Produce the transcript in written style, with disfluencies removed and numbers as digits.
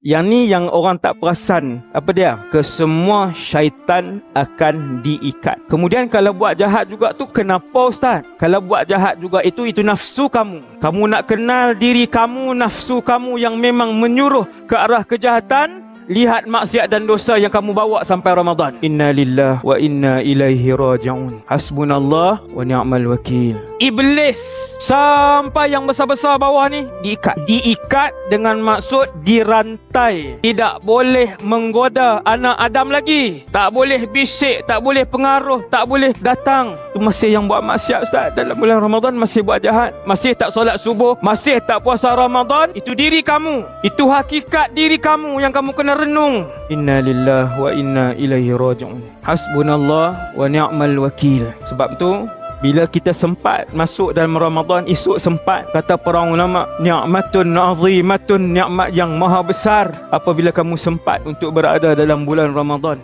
Yang ni yang orang tak perasan. Apa dia? Kesemua syaitan akan diikat. Kemudian kalau buat jahat juga tu, kenapa Ustaz? Kalau buat jahat juga itu nafsu kamu. Kamu nak kenal diri kamu, nafsu kamu yang memang menyuruh ke arah kejahatan. Lihat maksiat dan dosa yang kamu bawa sampai Ramadan. Inna lillahi wa inna ilaihi raji'un. Hasbunallah wa ni'mal wakil. Iblis sampai yang besar-besar bawah ni diikat. Diikat dengan maksud dirantai. Tidak boleh menggoda anak Adam lagi. Tak boleh bisik, tak boleh pengaruh, tak boleh datang. Itu masih yang buat maksiat Ustaz. Dalam bulan Ramadan masih buat jahat, masih tak solat subuh, masih tak puasa Ramadan. Itu diri kamu. Itu hakikat diri kamu yang kamu kena renung. Inna lillahi wa inna ilaihi raji'un. Hasbunallah wa ni'mal wakil. Sebab tu bila kita sempat masuk dalam Ramadan, esok sempat, kata para ulama, ni'matun azimatun, nikmat yang maha besar apabila kamu sempat untuk berada dalam bulan Ramadan.